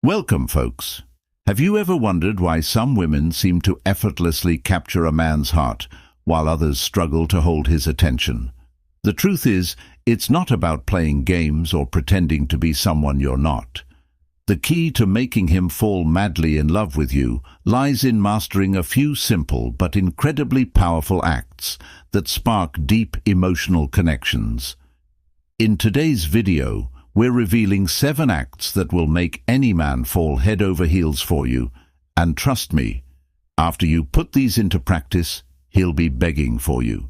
Welcome, folks. Have you ever wondered why some women seem to effortlessly capture a man's heart, while others struggle to hold his attention? The truth is, it's not about playing games or pretending to be someone you're not. The key to making him fall madly in love with you lies in mastering a few simple but incredibly powerful acts that spark deep emotional connections. In today's video, we're revealing 7 acts that will make any man fall head over heels for you, and trust me, after you put these into practice, he'll be begging for you.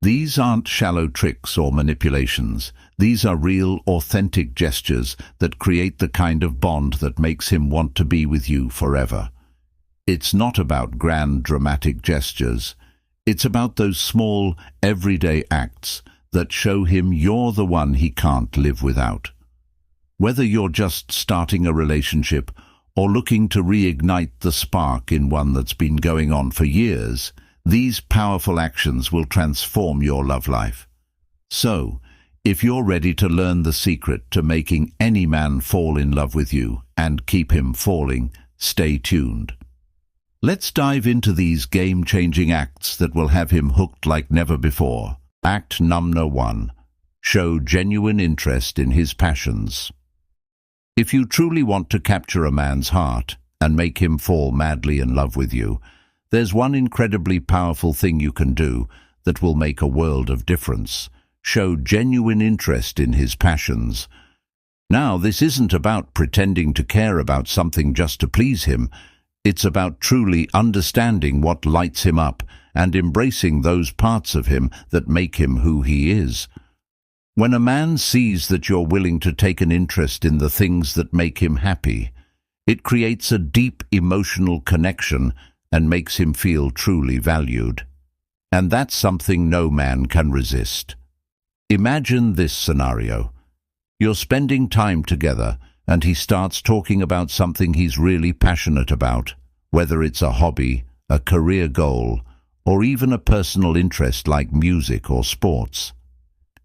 These aren't shallow tricks or manipulations. These are real, authentic gestures that create the kind of bond that makes him want to be with you forever. It's not about grand, dramatic gestures. It's about those small, everyday acts that show him you're the one he can't live without. Whether you're just starting a relationship or looking to reignite the spark in one that's been going on for years, these powerful actions will transform your love life. So, if you're ready to learn the secret to making any man fall in love with you and keep him falling, stay tuned. Let's dive into these game-changing acts that will have him hooked like never before. Act number 1. Show genuine interest in his passions. If you truly want to capture a man's heart and make him fall madly in love with you, there's one incredibly powerful thing you can do that will make a world of difference. Show genuine interest in his passions. Now, this isn't about pretending to care about something just to please him. It's about truly understanding what lights him up and embracing those parts of him that make him who he is. When a man sees that you're willing to take an interest in the things that make him happy, it creates a deep emotional connection and makes him feel truly valued. And that's something no man can resist. Imagine this scenario. You're spending time together and he starts talking about something he's really passionate about, whether it's a hobby, a career goal, or even a personal interest like music or sports.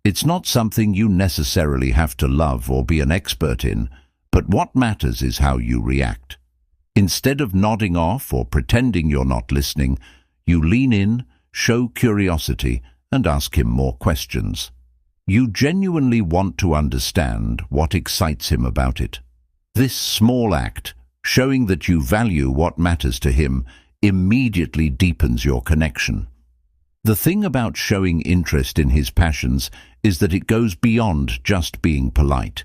It's not something you necessarily have to love or be an expert in, but what matters is how you react. Instead of nodding off or pretending you're not listening, you lean in, show curiosity, and ask him more questions. You genuinely want to understand what excites him about it. This small act, showing that you value what matters to him, immediately deepens your connection. The thing about showing interest in his passions is that it goes beyond just being polite.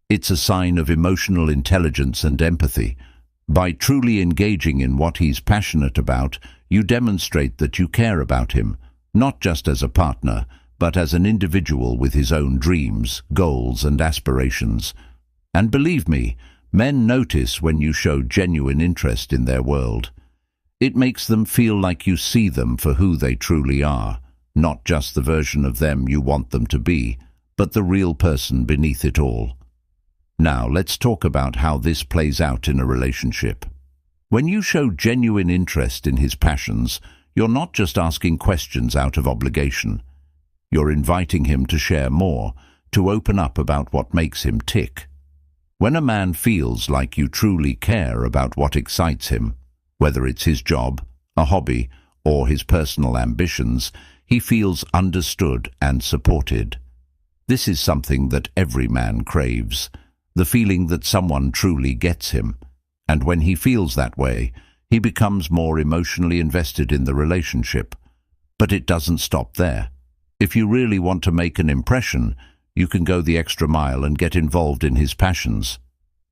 It's a sign of emotional intelligence and empathy. By truly engaging in what he's passionate about, you demonstrate that you care about him, not just as a partner, but as an individual with his own dreams, goals, and aspirations. And believe me, men notice when you show genuine interest in their world. It makes them feel like you see them for who they truly are, not just the version of them you want them to be, but the real person beneath it all. Now, let's talk about how this plays out in a relationship. When you show genuine interest in his passions, you're not just asking questions out of obligation. You're inviting him to share more, to open up about what makes him tick. When a man feels like you truly care about what excites him, whether it's his job, a hobby, or his personal ambitions, he feels understood and supported. This is something that every man craves, the feeling that someone truly gets him. And when he feels that way, he becomes more emotionally invested in the relationship. But it doesn't stop there. If you really want to make an impression, you can go the extra mile and get involved in his passions.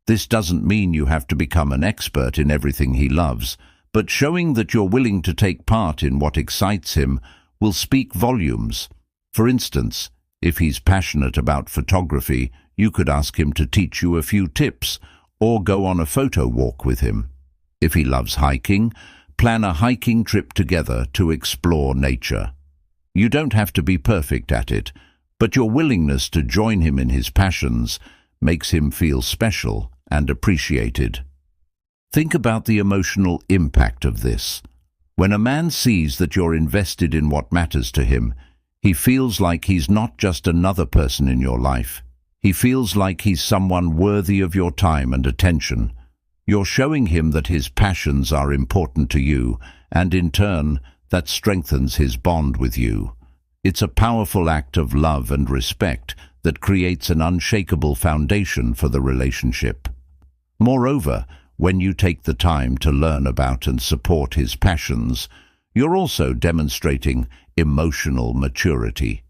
This doesn't mean you have to become an expert in everything he loves, but showing that you're willing to take part in what excites him will speak volumes. For instance, if he's passionate about photography, you could ask him to teach you a few tips or go on a photo walk with him. If he loves hiking, plan a hiking trip together to explore nature. You don't have to be perfect at it, but your willingness to join him in his passions makes him feel special and appreciated. Think about the emotional impact of this. When a man sees that you're invested in what matters to him, he feels like he's not just another person in your life. He feels like he's someone worthy of your time and attention. You're showing him that his passions are important to you, and in turn, that strengthens his bond with you. It's a powerful act of love and respect that creates an unshakable foundation for the relationship. Moreover, when you take the time to learn about and support his passions, you're also demonstrating emotional maturity.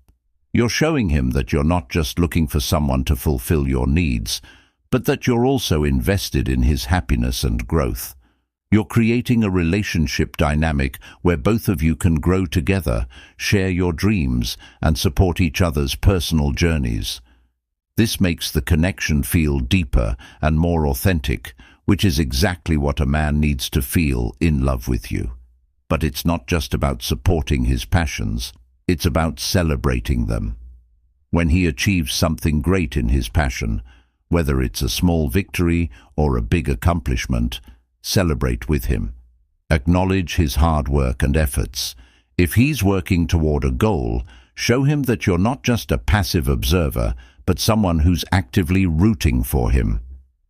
You're showing him that you're not just looking for someone to fulfill your needs, but that you're also invested in his happiness and growth. You're creating a relationship dynamic where both of you can grow together, share your dreams, and support each other's personal journeys. This makes the connection feel deeper and more authentic, which is exactly what a man needs to feel in love with you. But it's not just about supporting his passions, it's about celebrating them. When he achieves something great in his passion, whether it's a small victory or a big accomplishment, celebrate with him. Acknowledge his hard work and efforts. If he's working toward a goal, show him that you're not just a passive observer, but someone who's actively rooting for him.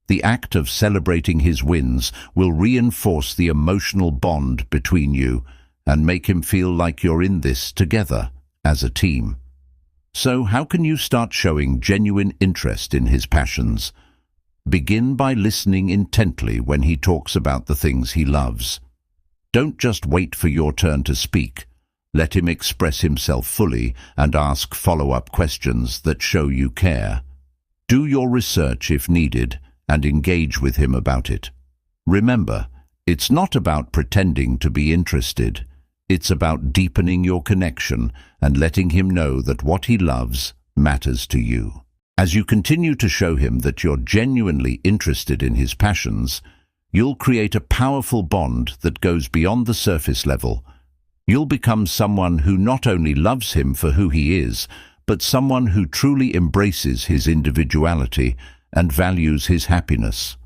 The act of celebrating his wins will reinforce the emotional bond between you and make him feel like you're in this together, as a team. So how can you start showing genuine interest in his passions? Begin by listening intently when he talks about the things he loves. Don't just wait for your turn to speak. Let him express himself fully and ask follow-up questions that show you care. Do your research if needed and engage with him about it. Remember, it's not about pretending to be interested. It's about deepening your connection and letting him know that what he loves matters to you. As you continue to show him that you're genuinely interested in his passions, you'll create a powerful bond that goes beyond the surface level. You'll become someone who not only loves him for who he is, but someone who truly embraces his individuality and values his happiness.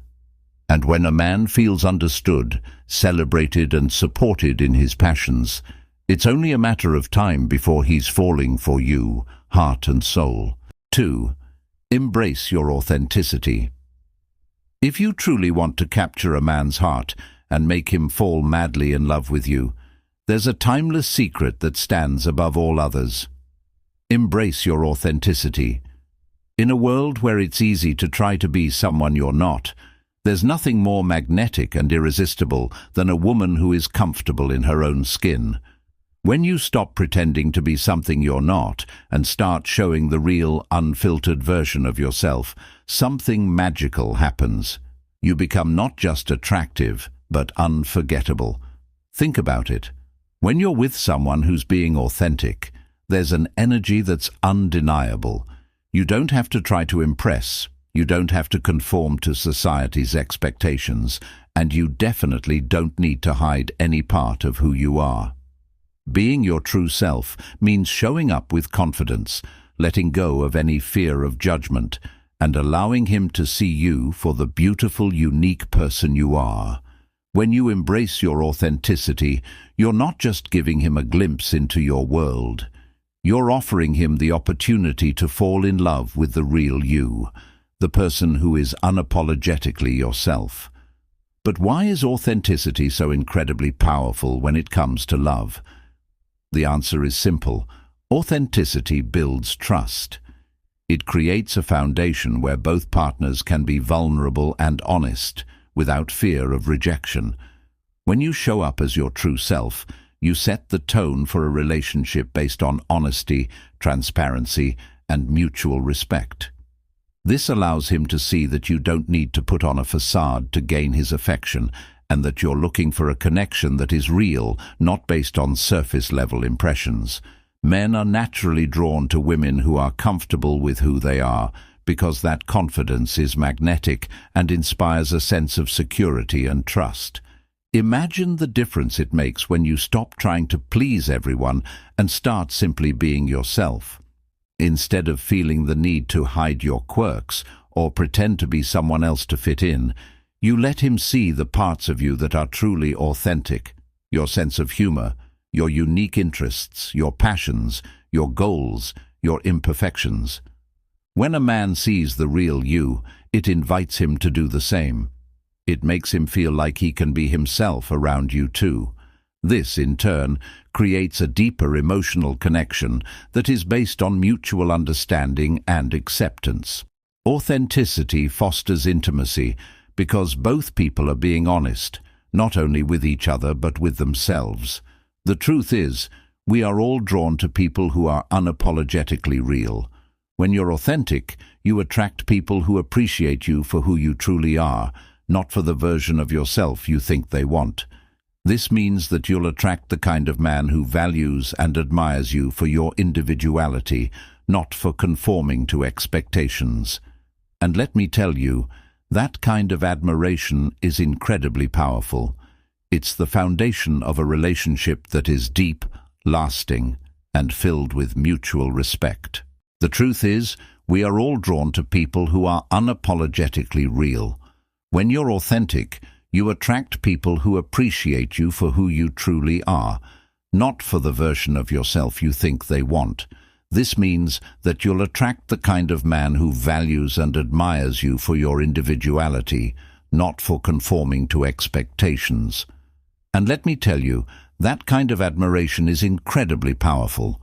And when a man feels understood, celebrated and supported in his passions, it's only a matter of time before he's falling for you, heart and soul. 2. Embrace your authenticity. If you truly want to capture a man's heart and make him fall madly in love with you, there's a timeless secret that stands above all others. Embrace your authenticity. In a world where it's easy to try to be someone you're not, there's nothing more magnetic and irresistible than a woman who is comfortable in her own skin. When you stop pretending to be something you're not and start showing the real, unfiltered version of yourself, something magical happens. You become not just attractive, but unforgettable. Think about it. When you're with someone who's being authentic, there's an energy that's undeniable. You don't have to try to impress. You don't have to conform to society's expectations, and you definitely don't need to hide any part of who you are. Being your true self means showing up with confidence, letting go of any fear of judgment, and allowing him to see you for the beautiful, unique person you are. When you embrace your authenticity, you're not just giving him a glimpse into your world. You're offering him the opportunity to fall in love with the real you, the person who is unapologetically yourself. But why is authenticity so incredibly powerful when it comes to love? The answer is simple. Authenticity builds trust. It creates a foundation where both partners can be vulnerable and honest, without fear of rejection. When you show up as your true self, you set the tone for a relationship based on honesty, transparency, and mutual respect. This allows him to see that you don't need to put on a facade to gain his affection, and that you're looking for a connection that is real, not based on surface-level impressions. Men are naturally drawn to women who are comfortable with who they are, because that confidence is magnetic and inspires a sense of security and trust. Imagine the difference it makes when you stop trying to please everyone and start simply being yourself. Instead of feeling the need to hide your quirks or pretend to be someone else to fit in, you let him see the parts of you that are truly authentic, your sense of humor, your unique interests, your passions, your goals, your imperfections. When a man sees the real you, it invites him to do the same. It makes him feel like he can be himself around you too. This, in turn, creates a deeper emotional connection that is based on mutual understanding and acceptance. Authenticity fosters intimacy because both people are being honest, not only with each other but with themselves. The truth is, we are all drawn to people who are unapologetically real. When you're authentic, you attract people who appreciate you for who you truly are, not for the version of yourself you think they want. This means that you'll attract the kind of man who values and admires you for your individuality, not for conforming to expectations. And let me tell you, that kind of admiration is incredibly powerful. It's the foundation of a relationship that is deep, lasting, and filled with mutual respect. The truth is, we are all drawn to people who are unapologetically real. When you're authentic, you attract people who appreciate you for who you truly are, not for the version of yourself you think they want. This means that you'll attract the kind of man who values and admires you for your individuality, not for conforming to expectations. And let me tell you, that kind of admiration is incredibly powerful.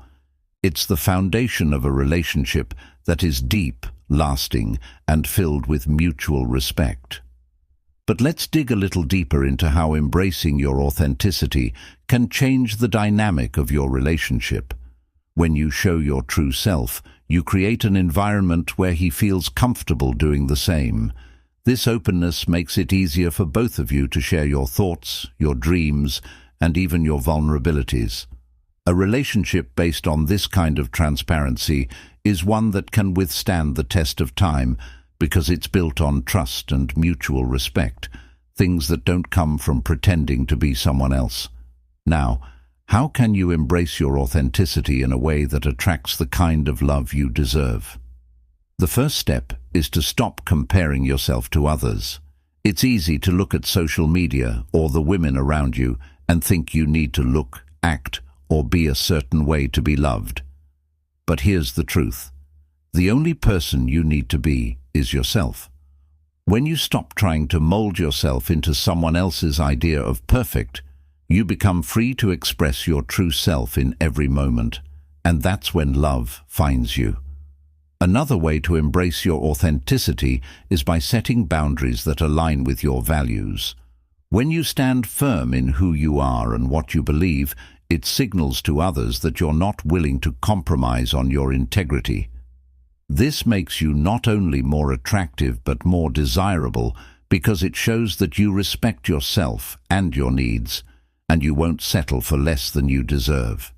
It's the foundation of a relationship that is deep, lasting, and filled with mutual respect. But let's dig a little deeper into how embracing your authenticity can change the dynamic of your relationship. When you show your true self, you create an environment where he feels comfortable doing the same. This openness makes it easier for both of you to share your thoughts, your dreams, and even your vulnerabilities. A relationship based on this kind of transparency is one that can withstand the test of time because it's built on trust and mutual respect, things that don't come from pretending to be someone else. Now, how can you embrace your authenticity in a way that attracts the kind of love you deserve? The first step is to stop comparing yourself to others. It's easy to look at social media or the women around you and think you need to look, act, or be a certain way to be loved. But here's the truth. The only person you need to be is yourself. When you stop trying to mold yourself into someone else's idea of perfect, you become free to express your true self in every moment, and that's when love finds you. Another way to embrace your authenticity is by setting boundaries that align with your values. When you stand firm in who you are and what you believe, it signals to others that you're not willing to compromise on your integrity. This makes you not only more attractive but more desirable because it shows that you respect yourself and your needs, and you won't settle for less than you deserve.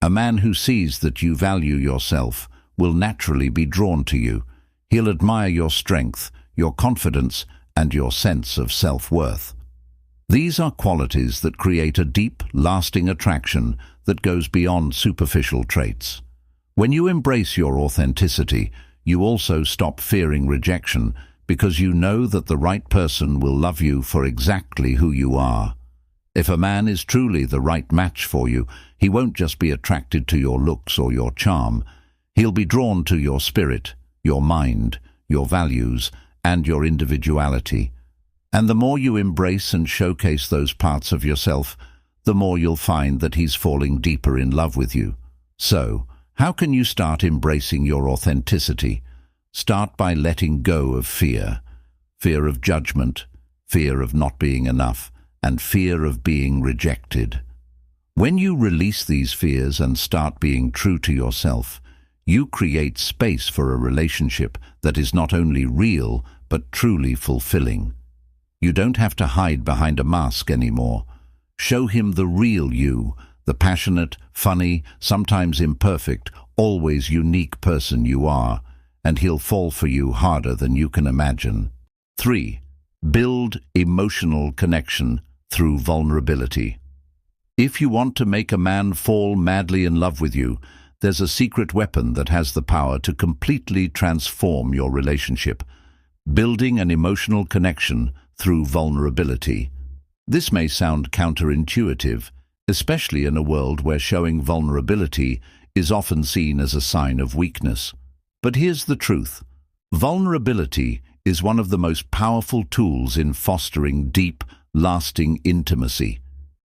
A man who sees that you value yourself will naturally be drawn to you. He'll admire your strength, your confidence, and your sense of self-worth. These are qualities that create a deep, lasting attraction that goes beyond superficial traits. When you embrace your authenticity, you also stop fearing rejection because you know that the right person will love you for exactly who you are. If a man is truly the right match for you, he won't just be attracted to your looks or your charm. He'll be drawn to your spirit, your mind, your values, and your individuality. And the more you embrace and showcase those parts of yourself, the more you'll find that he's falling deeper in love with you. So, how can you start embracing your authenticity? Start by letting go of fear. Fear of judgment, fear of not being enough, and fear of being rejected. When you release these fears and start being true to yourself, you create space for a relationship that is not only real, but truly fulfilling. You don't have to hide behind a mask anymore. Show him the real you, the passionate, funny, sometimes imperfect, always unique person you are, and he'll fall for you harder than you can imagine. 3. Build emotional connection through vulnerability. If you want to make a man fall madly in love with you, there's a secret weapon that has the power to completely transform your relationship. Building an emotional connection through vulnerability. This may sound counterintuitive, especially in a world where showing vulnerability is often seen as a sign of weakness. But here's the truth. Vulnerability is one of the most powerful tools in fostering deep, lasting intimacy.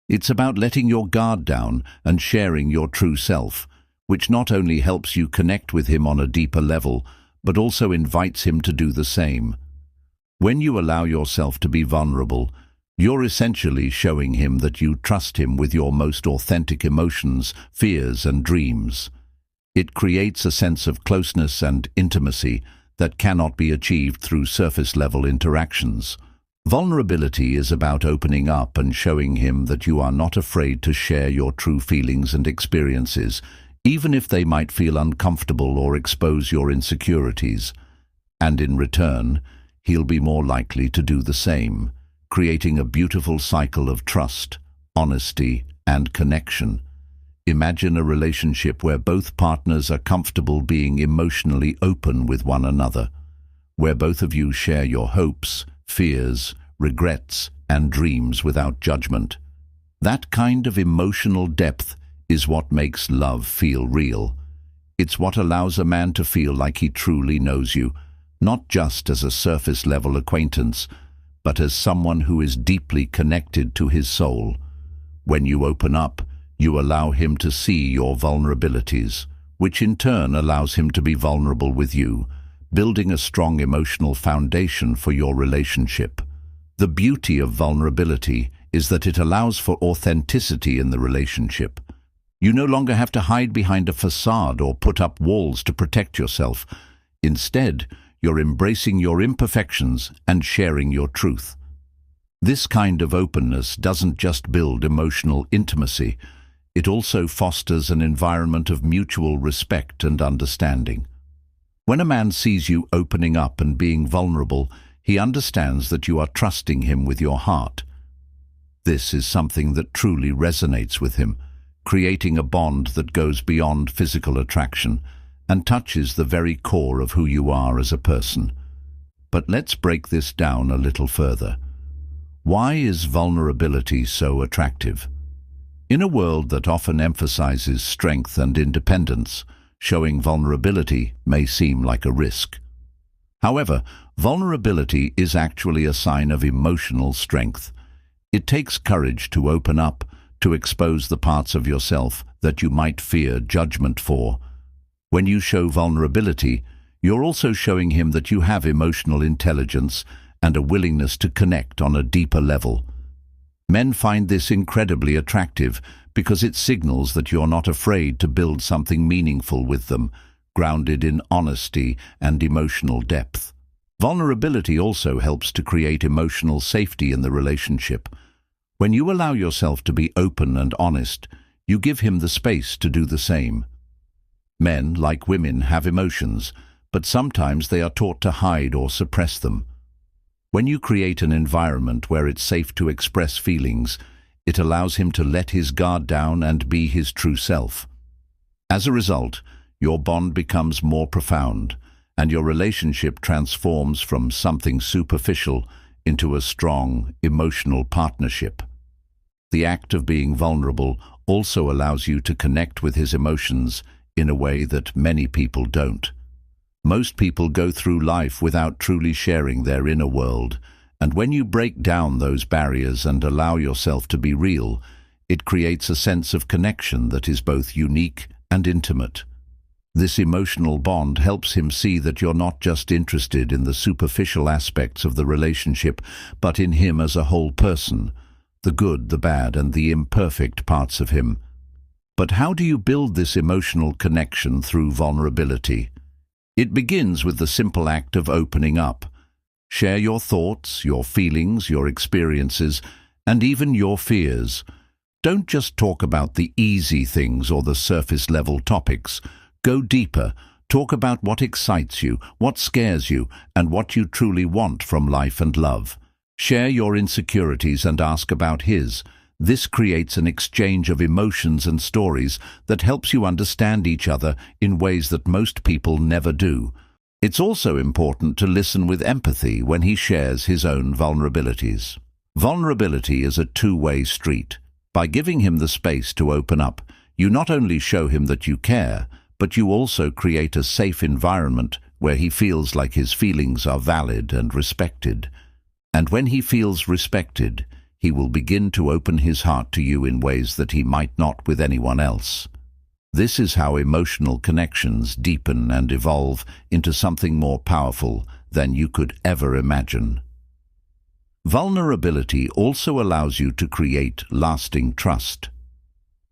It's about letting your guard down and sharing your true self, which not only helps you connect with him on a deeper level, but also invites him to do the same. When you allow yourself to be vulnerable, you're essentially showing him that you trust him with your most authentic emotions, fears, and dreams. It creates a sense of closeness and intimacy that cannot be achieved through surface-level interactions. Vulnerability is about opening up and showing him that you are not afraid to share your true feelings and experiences, even if they might feel uncomfortable or expose your insecurities. And in return, he'll be more likely to do the same, creating a beautiful cycle of trust, honesty, and connection. Imagine a relationship where both partners are comfortable being emotionally open with one another, where both of you share your hopes, fears, regrets, and dreams without judgment. That kind of emotional depth is what makes love feel real. It's what allows a man to feel like he truly knows you, not just as a surface-level acquaintance, but as someone who is deeply connected to his soul. When you open up, you allow him to see your vulnerabilities, which in turn allows him to be vulnerable with you, building a strong emotional foundation for your relationship. The beauty of vulnerability is that it allows for authenticity in the relationship. You no longer have to hide behind a facade or put up walls to protect yourself. Instead, you're embracing your imperfections and sharing your truth. This kind of openness doesn't just build emotional intimacy, it also fosters an environment of mutual respect and understanding. When a man sees you opening up and being vulnerable, he understands that you are trusting him with your heart. This is something that truly resonates with him, creating a bond that goes beyond physical attraction and touches the very core of who you are as a person. But let's break this down a little further. Why is vulnerability so attractive? In a world that often emphasizes strength and independence, showing vulnerability may seem like a risk. However, vulnerability is actually a sign of emotional strength. It takes courage to open up, to expose the parts of yourself that you might fear judgment for. When you show vulnerability, you're also showing him that you have emotional intelligence and a willingness to connect on a deeper level. Men find this incredibly attractive because it signals that you're not afraid to build something meaningful with them, grounded in honesty and emotional depth. Vulnerability also helps to create emotional safety in the relationship. When you allow yourself to be open and honest, you give him the space to do the same. Men, like women, have emotions, but sometimes they are taught to hide or suppress them. When you create an environment where it's safe to express feelings, it allows him to let his guard down and be his true self. As a result, your bond becomes more profound, and your relationship transforms from something superficial into a strong, emotional partnership. The act of being vulnerable also allows you to connect with his emotions in a way that many people don't. Most people go through life without truly sharing their inner world, and when you break down those barriers and allow yourself to be real, it creates a sense of connection that is both unique and intimate. This emotional bond helps him see that you're not just interested in the superficial aspects of the relationship, but in him as a whole person, the good, the bad, and the imperfect parts of him. But how do you build this emotional connection through vulnerability? It begins with the simple act of opening up. Share your thoughts, your feelings, your experiences, and even your fears. Don't just talk about the easy things or the surface-level topics. Go deeper. Talk about what excites you, what scares you, and what you truly want from life and love. Share your insecurities and ask about his. This creates an exchange of emotions and stories that helps you understand each other in ways that most people never do. It's also important to listen with empathy when he shares his own vulnerabilities. Vulnerability is a two-way street. By giving him the space to open up, you not only show him that you care, but you also create a safe environment where he feels like his feelings are valid and respected. And when he feels respected, he will begin to open his heart to you in ways that he might not with anyone else. This is how emotional connections deepen and evolve into something more powerful than you could ever imagine. Vulnerability also allows you to create lasting trust.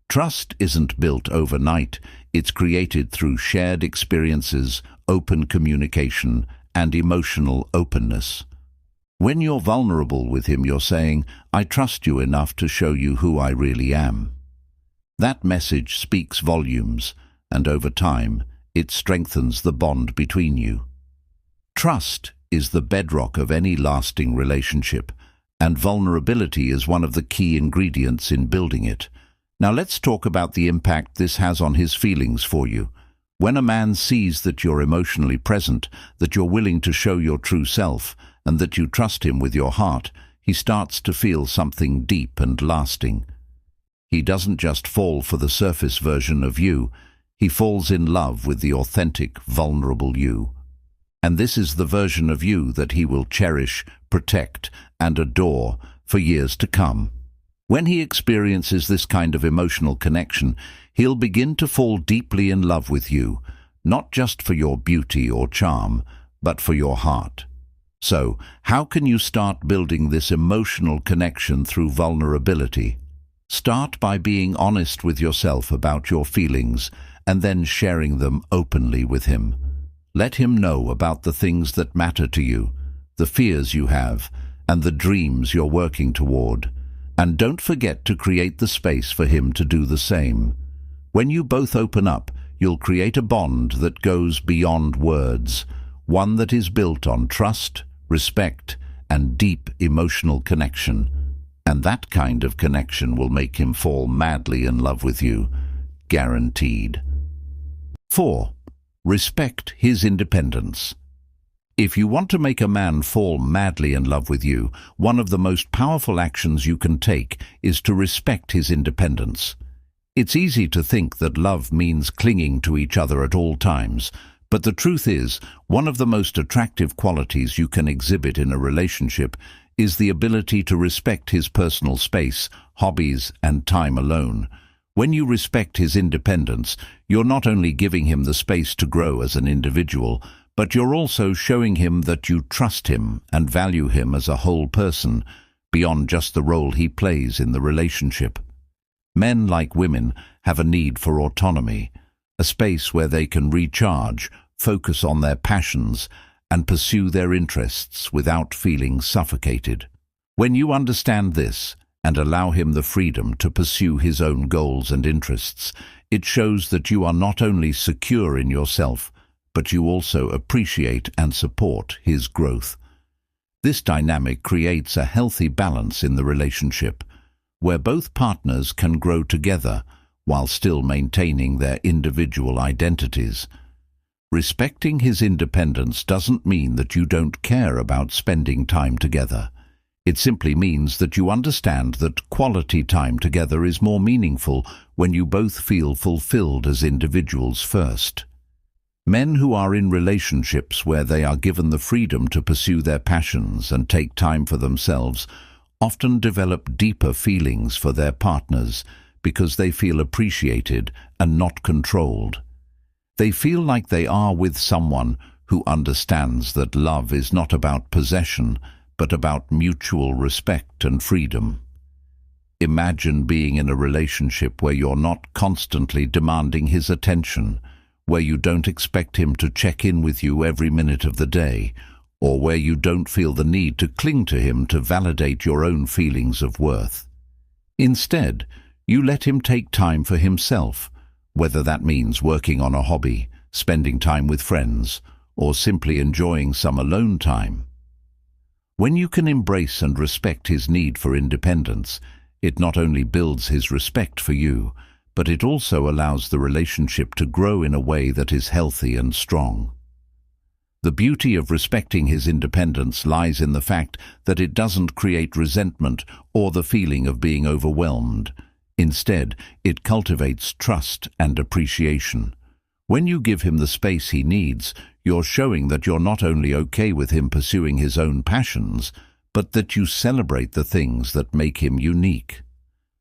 Trust isn't built overnight, it's created through shared experiences, open communication, and emotional openness. When you're vulnerable with him, you're saying, "I trust you enough to show you who I really am." That message speaks volumes, and over time, it strengthens the bond between you. Trust is the bedrock of any lasting relationship, and vulnerability is one of the key ingredients in building it. Now let's talk about the impact this has on his feelings for you. When a man sees that you're emotionally present, that you're willing to show your true self, and that you trust him with your heart, he starts to feel something deep and lasting. He doesn't just fall for the surface version of you, he falls in love with the authentic, vulnerable you. And this is the version of you that he will cherish, protect, and adore for years to come. When he experiences this kind of emotional connection, he'll begin to fall deeply in love with you, not just for your beauty or charm, but for your heart. So, how can you start building this emotional connection through vulnerability? Start by being honest with yourself about your feelings and then sharing them openly with him. Let him know about the things that matter to you, the fears you have, and the dreams you're working toward. And don't forget to create the space for him to do the same. When you both open up, you'll create a bond that goes beyond words, one that is built on trust, respect, and deep emotional connection. And that kind of connection will make him fall madly in love with you, guaranteed. 4. Respect his independence. If you want to make a man fall madly in love with you, one of the most powerful actions you can take is to respect his independence. It's easy to think that love means clinging to each other at all times, but the truth is, one of the most attractive qualities you can exhibit in a relationship is the ability to respect his personal space, hobbies, and time alone. When you respect his independence, you're not only giving him the space to grow as an individual, but you're also showing him that you trust him and value him as a whole person, beyond just the role he plays in the relationship. Men, like women, have a need for autonomy, a space where they can recharge, focus on their passions, and pursue their interests without feeling suffocated. When you understand this and allow him the freedom to pursue his own goals and interests, it shows that you are not only secure in yourself, but you also appreciate and support his growth. This dynamic creates a healthy balance in the relationship, where both partners can grow together while still maintaining their individual identities. Respecting his independence doesn't mean that you don't care about spending time together. It simply means that you understand that quality time together is more meaningful when you both feel fulfilled as individuals first. Men who are in relationships where they are given the freedom to pursue their passions and take time for themselves often develop deeper feelings for their partners because they feel appreciated and not controlled. They feel like they are with someone who understands that love is not about possession, but about mutual respect and freedom. Imagine being in a relationship where you're not constantly demanding his attention, where you don't expect him to check in with you every minute of the day, or where you don't feel the need to cling to him to validate your own feelings of worth. Instead, you let him take time for himself, whether that means working on a hobby, spending time with friends, or simply enjoying some alone time. When you can embrace and respect his need for independence, it not only builds his respect for you, but it also allows the relationship to grow in a way that is healthy and strong. The beauty of respecting his independence lies in the fact that it doesn't create resentment or the feeling of being overwhelmed. Instead, it cultivates trust and appreciation. When you give him the space he needs, you're showing that you're not only okay with him pursuing his own passions, but that you celebrate the things that make him unique.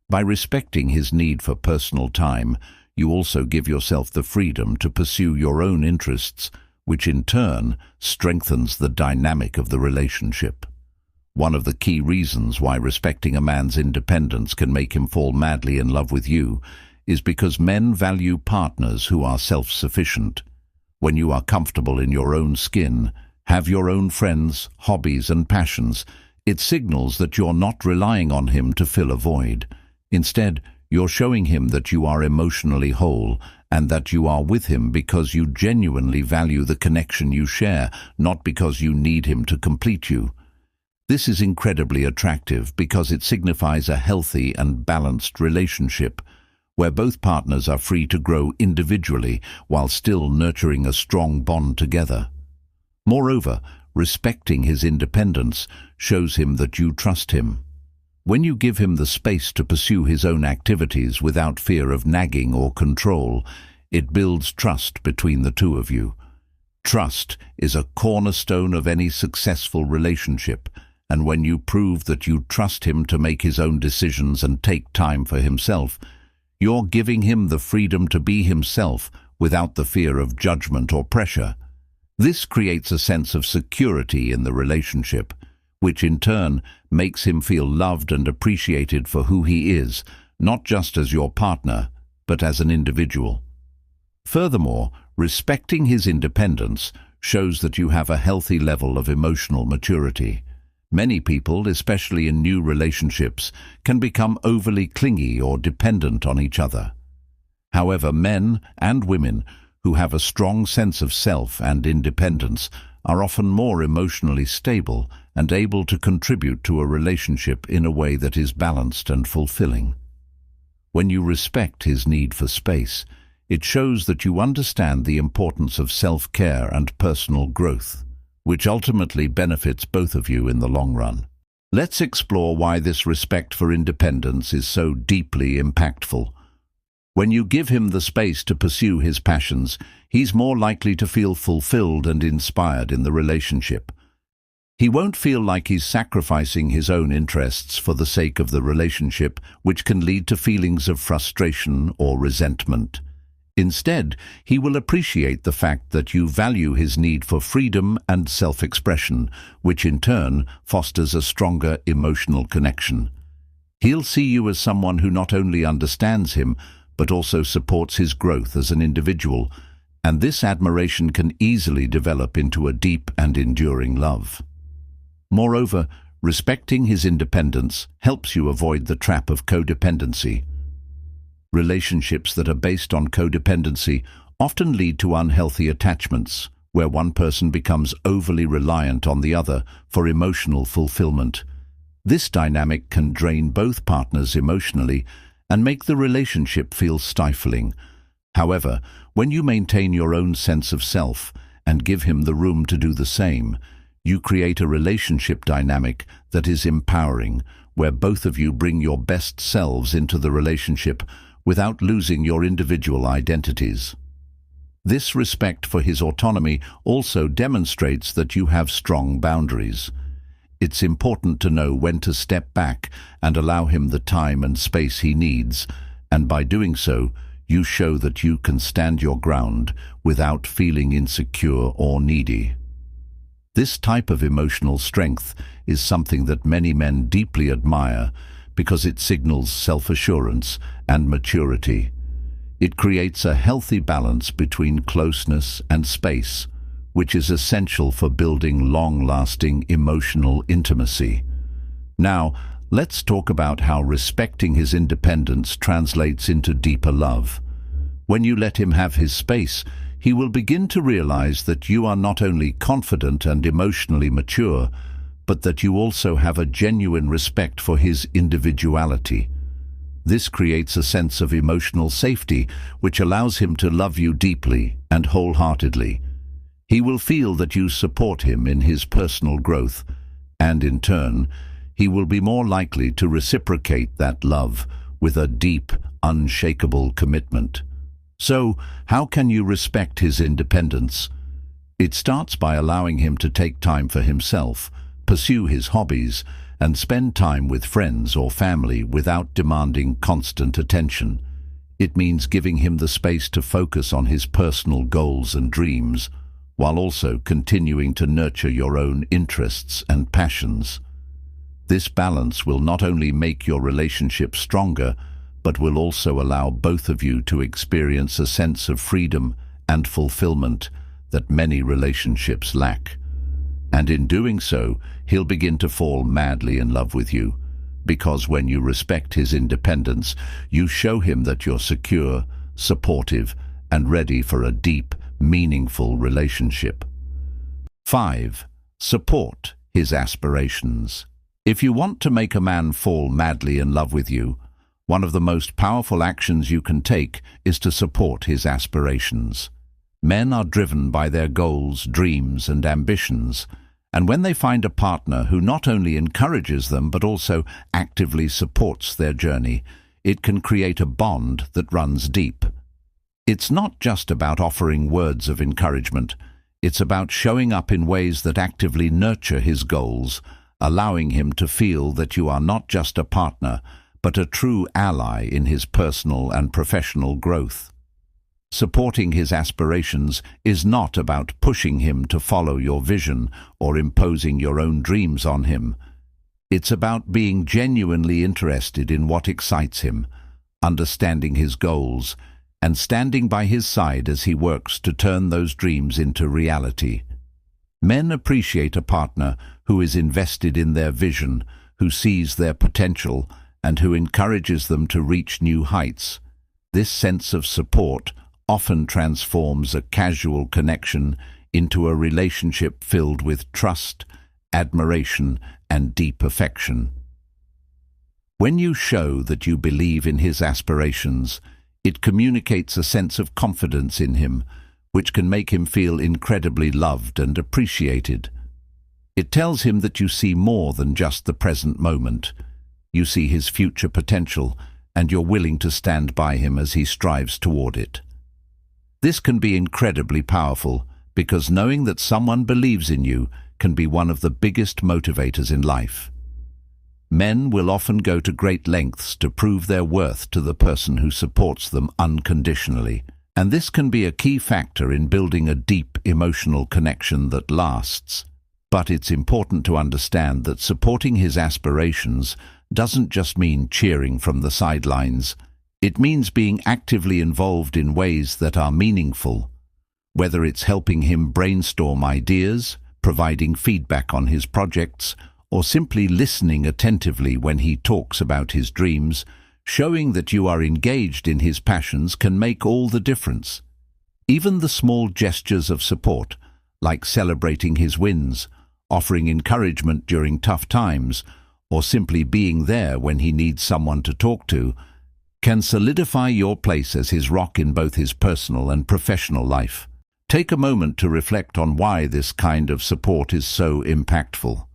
By respecting his need for personal time, you also give yourself the freedom to pursue your own interests, which in turn strengthens the dynamic of the relationship. One of the key reasons why respecting a man's independence can make him fall madly in love with you is because men value partners who are self-sufficient. When you are comfortable in your own skin, have your own friends, hobbies and passions, it signals that you're not relying on him to fill a void. Instead, you're showing him that you are emotionally whole and that you are with him because you genuinely value the connection you share, not because you need him to complete you. This is incredibly attractive because it signifies a healthy and balanced relationship, where both partners are free to grow individually while still nurturing a strong bond together. Moreover, respecting his independence shows him that you trust him. When you give him the space to pursue his own activities without fear of nagging or control, it builds trust between the two of you. Trust is a cornerstone of any successful relationship, and when you prove that you trust him to make his own decisions and take time for himself, you're giving him the freedom to be himself without the fear of judgment or pressure. This creates a sense of security in the relationship, which in turn makes him feel loved and appreciated for who he is, not just as your partner, but as an individual. Furthermore, respecting his independence shows that you have a healthy level of emotional maturity. Many people, especially in new relationships, can become overly clingy or dependent on each other. However, men and women who have a strong sense of self and independence are often more emotionally stable and able to contribute to a relationship in a way that is balanced and fulfilling. When you respect his need for space, it shows that you understand the importance of self-care and personal growth, which ultimately benefits both of you in the long run. Let's explore why this respect for independence is so deeply impactful. When you give him the space to pursue his passions, he's more likely to feel fulfilled and inspired in the relationship. He won't feel like he's sacrificing his own interests for the sake of the relationship, which can lead to feelings of frustration or resentment. Instead, he will appreciate the fact that you value his need for freedom and self-expression, which in turn fosters a stronger emotional connection. He'll see you as someone who not only understands him, but also supports his growth as an individual, and this admiration can easily develop into a deep and enduring love. Moreover, respecting his independence helps you avoid the trap of codependency. Relationships that are based on codependency often lead to unhealthy attachments, where one person becomes overly reliant on the other for emotional fulfillment. This dynamic can drain both partners emotionally and make the relationship feel stifling. However, when you maintain your own sense of self and give him the room to do the same, you create a relationship dynamic that is empowering, where both of you bring your best selves into the relationship without losing your individual identities. This respect for his autonomy also demonstrates that you have strong boundaries. It's important to know when to step back and allow him the time and space he needs, and by doing so, you show that you can stand your ground without feeling insecure or needy. This type of emotional strength is something that many men deeply admire because it signals self-assurance and maturity. It creates a healthy balance between closeness and space, which is essential for building long-lasting emotional intimacy. Now, let's talk about how respecting his independence translates into deeper love. When you let him have his space, he will begin to realize that you are not only confident and emotionally mature, but that you also have a genuine respect for his individuality. This creates a sense of emotional safety, which allows him to love you deeply and wholeheartedly. He will feel that you support him in his personal growth, and in turn, he will be more likely to reciprocate that love with a deep, unshakable commitment. So, how can you respect his independence? It starts by allowing him to take time for himself, pursue his hobbies, and spend time with friends or family without demanding constant attention. It means giving him the space to focus on his personal goals and dreams, while also continuing to nurture your own interests and passions. This balance will not only make your relationship stronger, but will also allow both of you to experience a sense of freedom and fulfillment that many relationships lack. And in doing so, he'll begin to fall madly in love with you, because when you respect his independence, you show him that you're secure, supportive, and ready for a deep, meaningful relationship. 5. Support his aspirations. If you want to make a man fall madly in love with you, one of the most powerful actions you can take is to support his aspirations. Men are driven by their goals, dreams, and ambitions, and when they find a partner who not only encourages them but also actively supports their journey, it can create a bond that runs deep. It's not just about offering words of encouragement. It's about showing up in ways that actively nurture his goals, allowing him to feel that you are not just a partner, but a true ally in his personal and professional growth. Supporting his aspirations is not about pushing him to follow your vision or imposing your own dreams on him. It's about being genuinely interested in what excites him, understanding his goals, and standing by his side as he works to turn those dreams into reality. Men appreciate a partner who is invested in their vision, who sees their potential, and who encourages them to reach new heights. This sense of support often transforms a casual connection into a relationship filled with trust, admiration, and deep affection. When you show that you believe in his aspirations, it communicates a sense of confidence in him, which can make him feel incredibly loved and appreciated. It tells him that you see more than just the present moment. You see his future potential, and you're willing to stand by him as he strives toward it. This can be incredibly powerful, because knowing that someone believes in you can be one of the biggest motivators in life. Men will often go to great lengths to prove their worth to the person who supports them unconditionally, and this can be a key factor in building a deep emotional connection that lasts. But it's important to understand that supporting his aspirations doesn't just mean cheering from the sidelines. It means being actively involved in ways that are meaningful, whether it's helping him brainstorm ideas, providing feedback on his projects, or simply listening attentively when he talks about his dreams. Showing that you are engaged in his passions can make all the difference. Even the small gestures of support, like celebrating his wins, offering encouragement during tough times, or simply being there when he needs someone to talk to, can solidify your place as his rock in both his personal and professional life. Take a moment to reflect on why this kind of support is so impactful.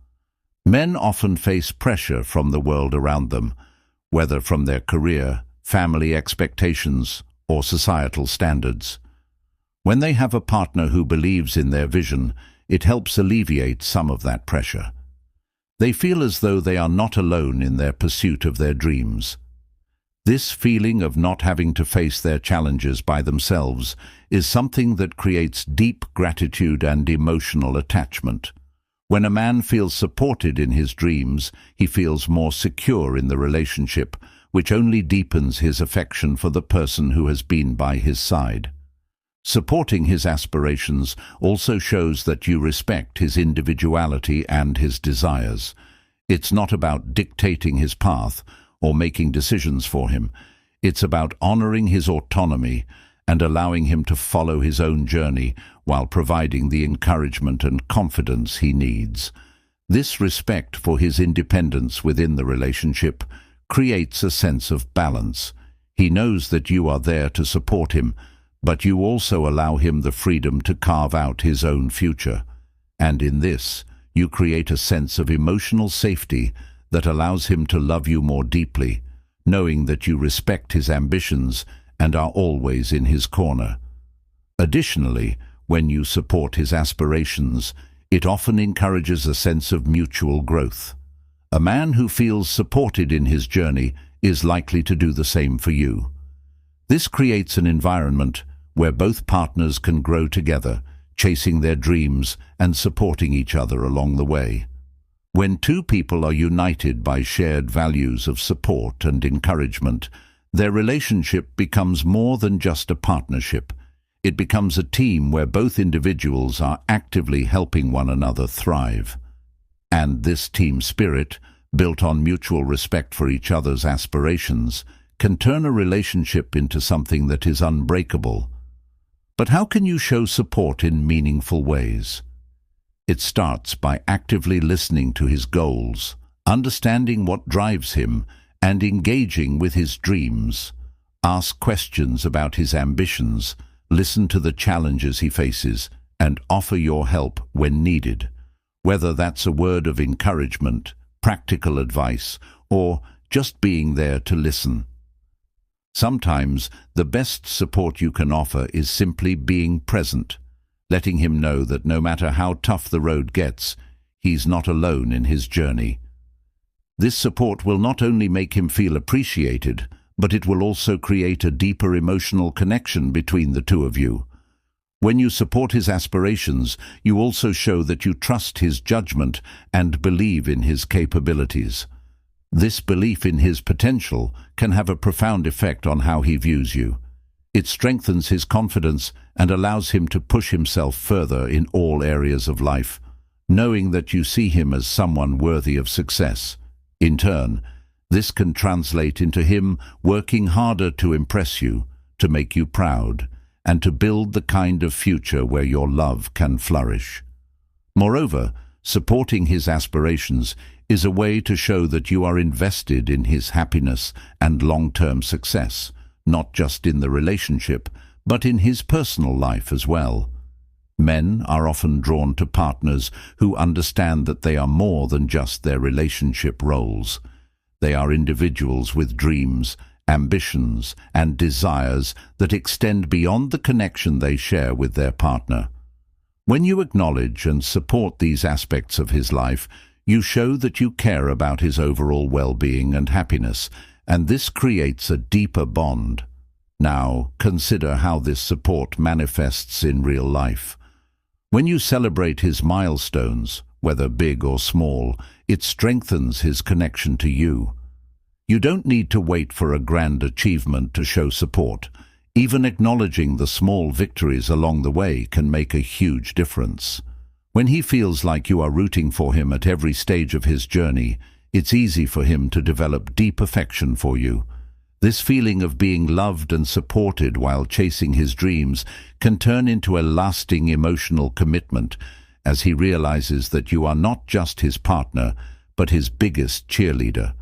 Men often face pressure from the world around them, whether from their career, family expectations, or societal standards. When they have a partner who believes in their vision, it helps alleviate some of that pressure. They feel as though they are not alone in their pursuit of their dreams. This feeling of not having to face their challenges by themselves is something that creates deep gratitude and emotional attachment. When a man feels supported in his dreams, he feels more secure in the relationship, which only deepens his affection for the person who has been by his side. Supporting his aspirations also shows that you respect his individuality and his desires. It's not about dictating his path or making decisions for him. It's about honoring his autonomy and allowing him to follow his own journey while providing the encouragement and confidence he needs. This respect for his independence within the relationship creates a sense of balance. He knows that you are there to support him, but you also allow him the freedom to carve out his own future. And in this, you create a sense of emotional safety that allows him to love you more deeply, knowing that you respect his ambitions and are always in his corner. Additionally, when you support his aspirations, it often encourages a sense of mutual growth. A man who feels supported in his journey is likely to do the same for you. This creates an environment where both partners can grow together, chasing their dreams and supporting each other along the way. When two people are united by shared values of support and encouragement, their relationship becomes more than just a partnership. It becomes a team where both individuals are actively helping one another thrive. And this team spirit, built on mutual respect for each other's aspirations, can turn a relationship into something that is unbreakable. But how can you show support in meaningful ways? It starts by actively listening to his goals, understanding what drives him, and engaging with his dreams. Ask questions about his ambitions, listen to the challenges he faces, and offer your help when needed. Whether that's a word of encouragement, practical advice, or just being there to listen. Sometimes the best support you can offer is simply being present, letting him know that no matter how tough the road gets, he's not alone in his journey. This support will not only make him feel appreciated, but it will also create a deeper emotional connection between the two of you. When you support his aspirations, you also show that you trust his judgment and believe in his capabilities. This belief in his potential can have a profound effect on how he views you. It strengthens his confidence and allows him to push himself further in all areas of life, knowing that you see him as someone worthy of success. In turn, this can translate into him working harder to impress you, to make you proud, and to build the kind of future where your love can flourish. Moreover, supporting his aspirations is a way to show that you are invested in his happiness and long-term success, not just in the relationship, but in his personal life as well. Men are often drawn to partners who understand that they are more than just their relationship roles. They are individuals with dreams, ambitions, and desires that extend beyond the connection they share with their partner. When you acknowledge and support these aspects of his life, you show that you care about his overall well-being and happiness, and this creates a deeper bond. Now, consider how this support manifests in real life. When you celebrate his milestones, whether big or small, it strengthens his connection to you. You don't need to wait for a grand achievement to show support. Even acknowledging the small victories along the way can make a huge difference. When he feels like you are rooting for him at every stage of his journey, it's easy for him to develop deep affection for you. This feeling of being loved and supported while chasing his dreams can turn into a lasting emotional commitment as he realizes that you are not just his partner, but his biggest cheerleader.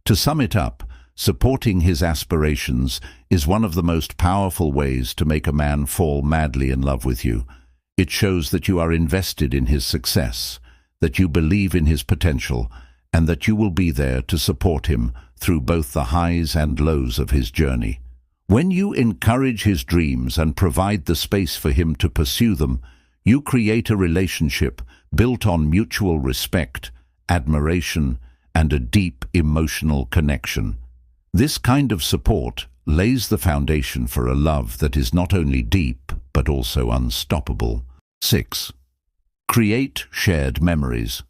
To sum it up, supporting his aspirations is one of the most powerful ways to make a man fall madly in love with you. It shows that you are invested in his success, that you believe in his potential, and that you will be there to support him through both the highs and lows of his journey. When you encourage his dreams and provide the space for him to pursue them, you create a relationship built on mutual respect, admiration, and a deep emotional connection. This kind of support lays the foundation for a love that is not only deep, but also unstoppable. 6. Create shared memories.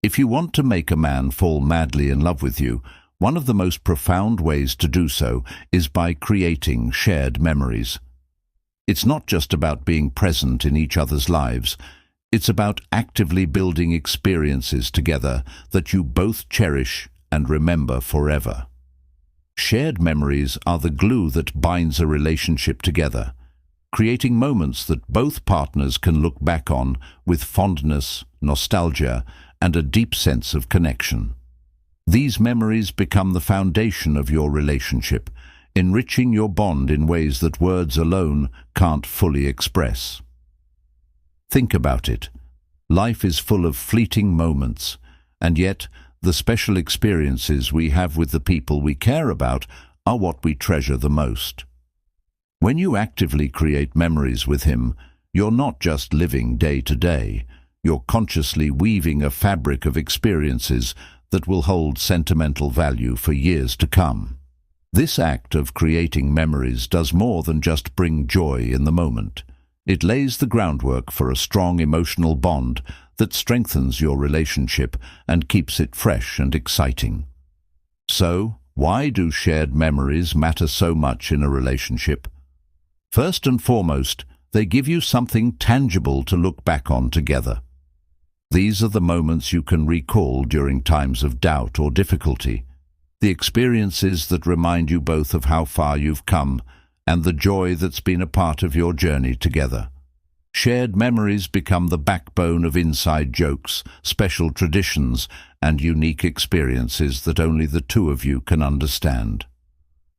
If you want to make a man fall madly in love with you, one of the most profound ways to do so is by creating shared memories. It's not just about being present in each other's lives. It's about actively building experiences together that you both cherish and remember forever. Shared memories are the glue that binds a relationship together, creating moments that both partners can look back on with fondness, nostalgia, and a deep sense of connection. These memories become the foundation of your relationship, enriching your bond in ways that words alone can't fully express. Think about it. Life is full of fleeting moments, and yet the special experiences we have with the people we care about are what we treasure the most. When you actively create memories with him, you're not just living day to day, you're consciously weaving a fabric of experiences that will hold sentimental value for years to come. This act of creating memories does more than just bring joy in the moment. It lays the groundwork for a strong emotional bond that strengthens your relationship and keeps it fresh and exciting. So, why do shared memories matter so much in a relationship? First and foremost, they give you something tangible to look back on together. These are the moments you can recall during times of doubt or difficulty, the experiences that remind you both of how far you've come and the joy that's been a part of your journey together. Shared memories become the backbone of inside jokes, special traditions, and unique experiences that only the two of you can understand.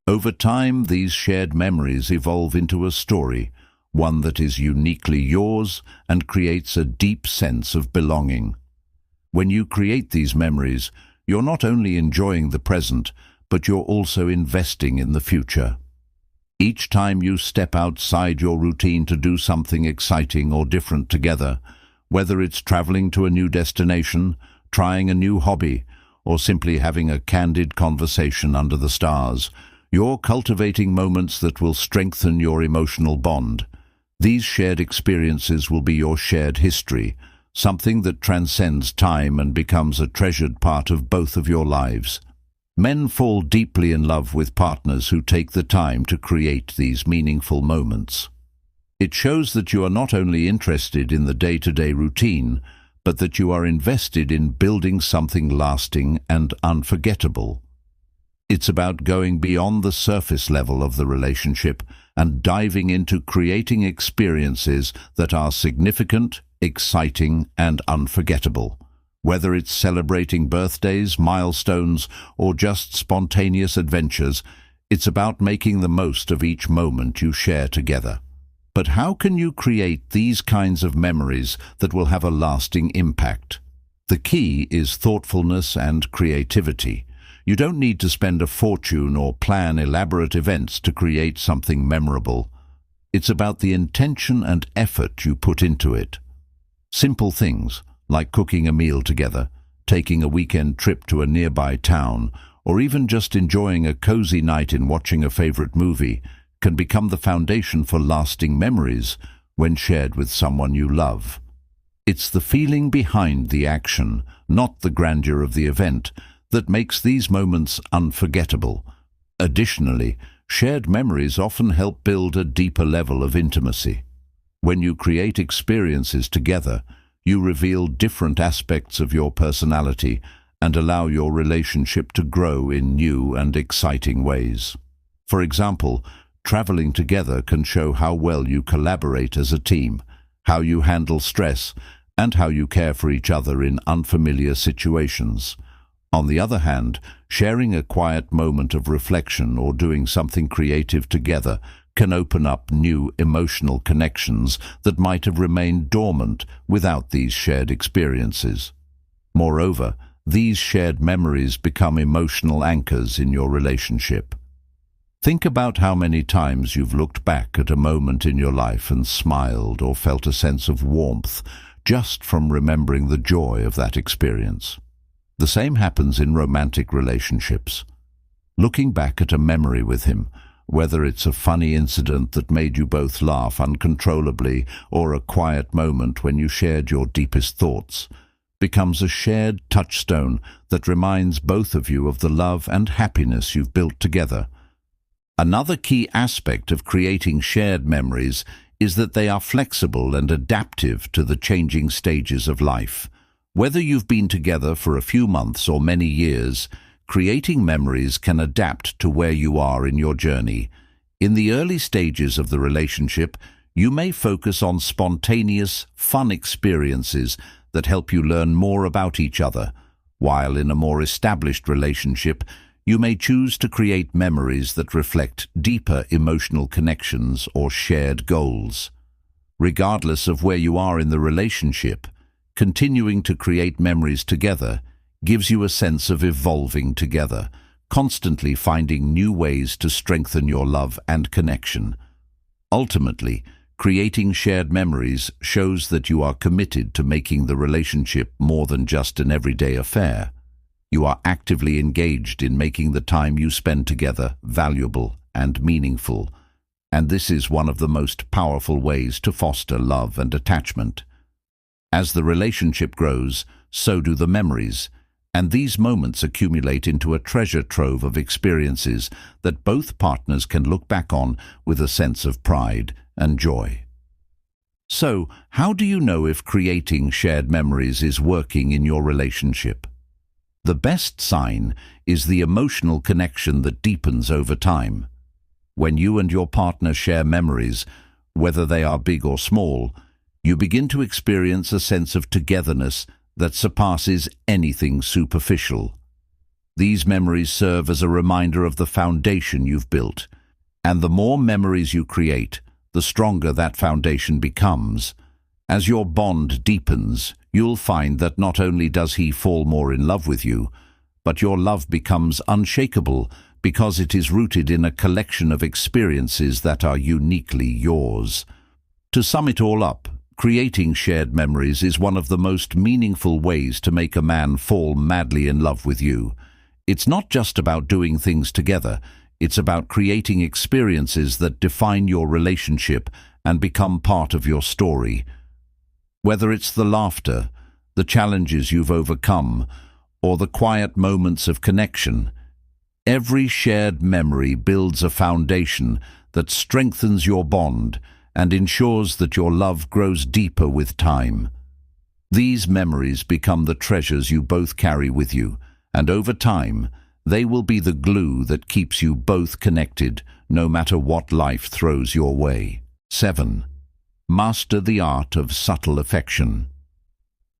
Over time, these shared memories evolve into a story, one that is uniquely yours and creates a deep sense of belonging. When you create these memories, you're not only enjoying the present, but you're also investing in the future. Each time you step outside your routine to do something exciting or different together, whether it's traveling to a new destination, trying a new hobby, or simply having a candid conversation under the stars, you're cultivating moments that will strengthen your emotional bond. These shared experiences will be your shared history, something that transcends time and becomes a treasured part of both of your lives. Men fall deeply in love with partners who take the time to create these meaningful moments. It shows that you are not only interested in the day-to-day routine, but that you are invested in building something lasting and unforgettable. It's about going beyond the surface level of the relationship and diving into creating experiences that are significant, exciting, and unforgettable. Whether it's celebrating birthdays, milestones, or just spontaneous adventures, it's about making the most of each moment you share together. But how can you create these kinds of memories that will have a lasting impact? The key is thoughtfulness and creativity. You don't need to spend a fortune or plan elaborate events to create something memorable. It's about the intention and effort you put into it. Simple things, like cooking a meal together, taking a weekend trip to a nearby town, or even just enjoying a cozy night in watching a favorite movie, can become the foundation for lasting memories when shared with someone you love. It's the feeling behind the action, not the grandeur of the event, that makes these moments unforgettable. Additionally, shared memories often help build a deeper level of intimacy. When you create experiences together, you reveal different aspects of your personality and allow your relationship to grow in new and exciting ways. For example, traveling together can show how well you collaborate as a team, how you handle stress, and how you care for each other in unfamiliar situations. On the other hand, sharing a quiet moment of reflection or doing something creative together can open up new emotional connections that might have remained dormant without these shared experiences. Moreover, these shared memories become emotional anchors in your relationship. Think about how many times you've looked back at a moment in your life and smiled or felt a sense of warmth just from remembering the joy of that experience. The same happens in romantic relationships. Looking back at a memory with him, whether it's a funny incident that made you both laugh uncontrollably or a quiet moment when you shared your deepest thoughts, becomes a shared touchstone that reminds both of you of the love and happiness you've built together. Another key aspect of creating shared memories is that they are flexible and adaptive to the changing stages of life. Whether you've been together for a few months or many years, creating memories can adapt to where you are in your journey. In the early stages of the relationship, you may focus on spontaneous, fun experiences that help you learn more about each other, while in a more established relationship, you may choose to create memories that reflect deeper emotional connections or shared goals. Regardless of where you are in the relationship, continuing to create memories together gives you a sense of evolving together, constantly finding new ways to strengthen your love and connection. Ultimately, creating shared memories shows that you are committed to making the relationship more than just an everyday affair. You are actively engaged in making the time you spend together valuable and meaningful, and this is one of the most powerful ways to foster love and attachment. As the relationship grows, so do the memories, and these moments accumulate into a treasure trove of experiences that both partners can look back on with a sense of pride and joy. So, how do you know if creating shared memories is working in your relationship? The best sign is the emotional connection that deepens over time. When you and your partner share memories, whether they are big or small, you begin to experience a sense of togetherness that surpasses anything superficial. These memories serve as a reminder of the foundation you've built, and the more memories you create, the stronger that foundation becomes. As your bond deepens, you'll find that not only does he fall more in love with you, but your love becomes unshakable because it is rooted in a collection of experiences that are uniquely yours. To sum it all up, creating shared memories is one of the most meaningful ways to make a man fall madly in love with you. It's not just about doing things together, it's about creating experiences that define your relationship and become part of your story. Whether it's the laughter, the challenges you've overcome, or the quiet moments of connection, every shared memory builds a foundation that strengthens your bond and ensures that your love grows deeper with time. These memories become the treasures you both carry with you, and over time, they will be the glue that keeps you both connected, no matter what life throws your way. 7. Master the art of subtle affection.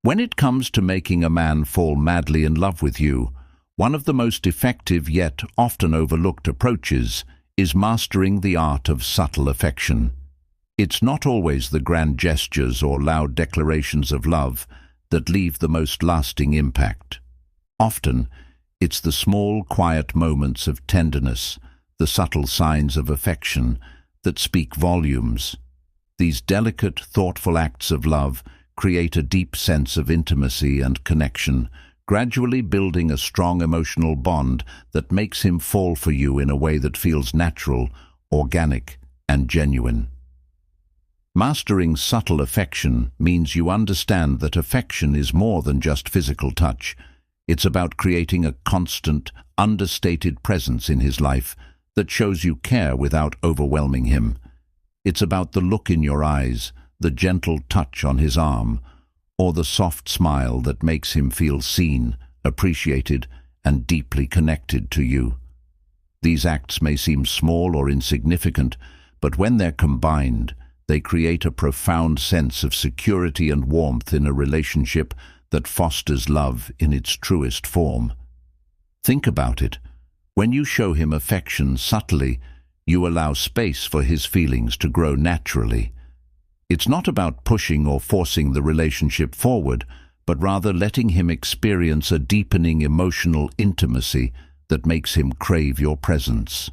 When it comes to making a man fall madly in love with you, one of the most effective yet often overlooked approaches is mastering the art of subtle affection. It's not always the grand gestures or loud declarations of love that leave the most lasting impact. Often, it's the small, quiet moments of tenderness, the subtle signs of affection that speak volumes. These delicate, thoughtful acts of love create a deep sense of intimacy and connection, gradually building a strong emotional bond that makes him fall for you in a way that feels natural, organic, and genuine. Mastering subtle affection means you understand that affection is more than just physical touch. It's about creating a constant, understated presence in his life that shows you care without overwhelming him. It's about the look in your eyes, the gentle touch on his arm, or the soft smile that makes him feel seen, appreciated, and deeply connected to you. These acts may seem small or insignificant, but when they're combined, they create a profound sense of security and warmth in a relationship that fosters love in its truest form. Think about it. When you show him affection subtly, you allow space for his feelings to grow naturally. It's not about pushing or forcing the relationship forward, but rather letting him experience a deepening emotional intimacy that makes him crave your presence.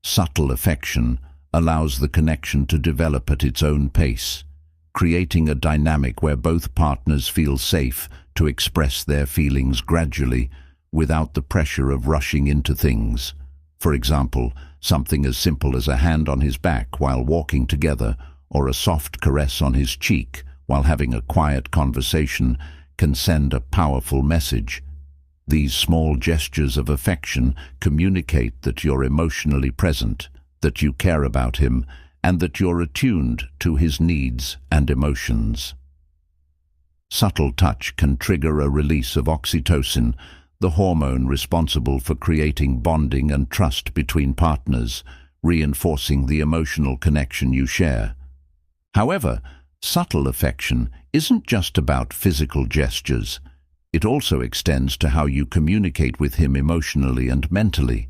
Subtle affection allows the connection to develop at its own pace, creating a dynamic where both partners feel safe to express their feelings gradually without the pressure of rushing into things. For example, something as simple as a hand on his back while walking together or a soft caress on his cheek while having a quiet conversation can send a powerful message. These small gestures of affection communicate that you're emotionally present, that you care about him, and that you're attuned to his needs and emotions. Subtle touch can trigger a release of oxytocin, the hormone responsible for creating bonding and trust between partners, reinforcing the emotional connection you share. However, subtle affection isn't just about physical gestures. It also extends to how you communicate with him emotionally and mentally.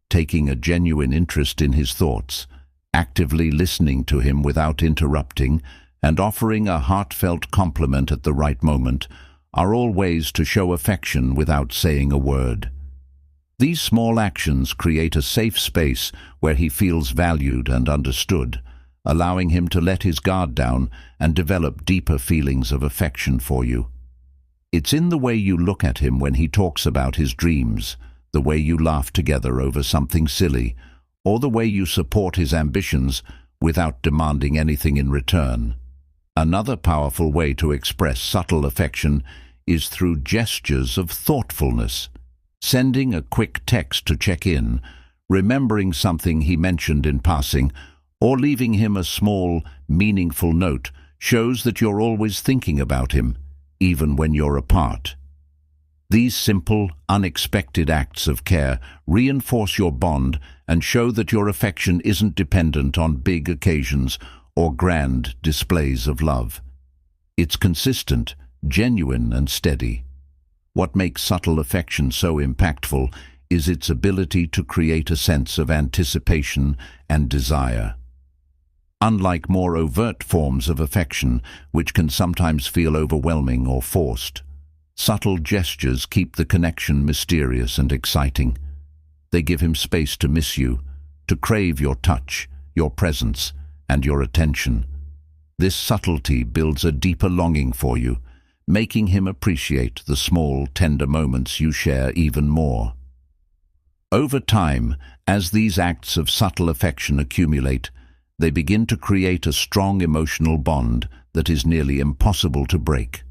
Taking a genuine interest in his thoughts, actively listening to him without interrupting, and offering a heartfelt compliment at the right moment are all ways to show affection without saying a word. These small actions create a safe space where he feels valued and understood, allowing him to let his guard down and develop deeper feelings of affection for you. It's in the way you look at him when he talks about his dreams, the way you laugh together over something silly, or the way you support his ambitions without demanding anything in return. Another powerful way to express subtle affection is through gestures of thoughtfulness. Sending a quick text to check in, remembering something he mentioned in passing, or leaving him a small, meaningful note shows that you're always thinking about him, even when you're apart. These simple, unexpected acts of care reinforce your bond and show that your affection isn't dependent on big occasions or grand displays of love. It's consistent, genuine, and steady. What makes subtle affection so impactful is its ability to create a sense of anticipation and desire. Unlike more overt forms of affection, which can sometimes feel overwhelming or forced, subtle gestures keep the connection mysterious and exciting. They give him space to miss you, to crave your touch, your presence, and your attention. This subtlety builds a deeper longing for you, making him appreciate the small, tender moments you share even more. Over time, as these acts of subtle affection accumulate, they begin to create a strong emotional bond that is nearly impossible to break.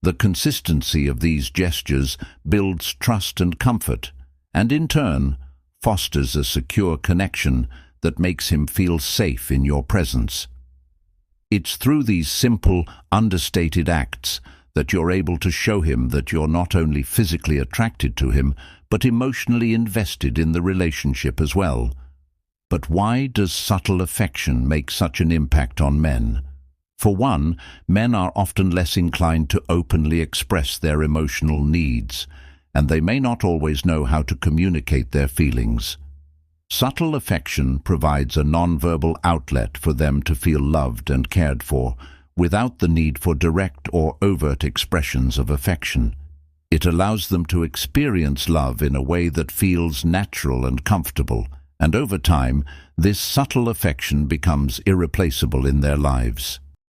The consistency of these gestures builds trust and comfort, and in turn, fosters a secure connection that makes him feel safe in your presence. It's through these simple, understated acts that you're able to show him that you're not only physically attracted to him, but emotionally invested in the relationship as well. But why does subtle affection make such an impact on men? For one, men are often less inclined to openly express their emotional needs, and they may not always know how to communicate their feelings. Subtle affection provides a nonverbal outlet for them to feel loved and cared for, without the need for direct or overt expressions of affection. It allows them to experience love in a way that feels natural and comfortable, and over time, this subtle affection becomes irreplaceable in their lives.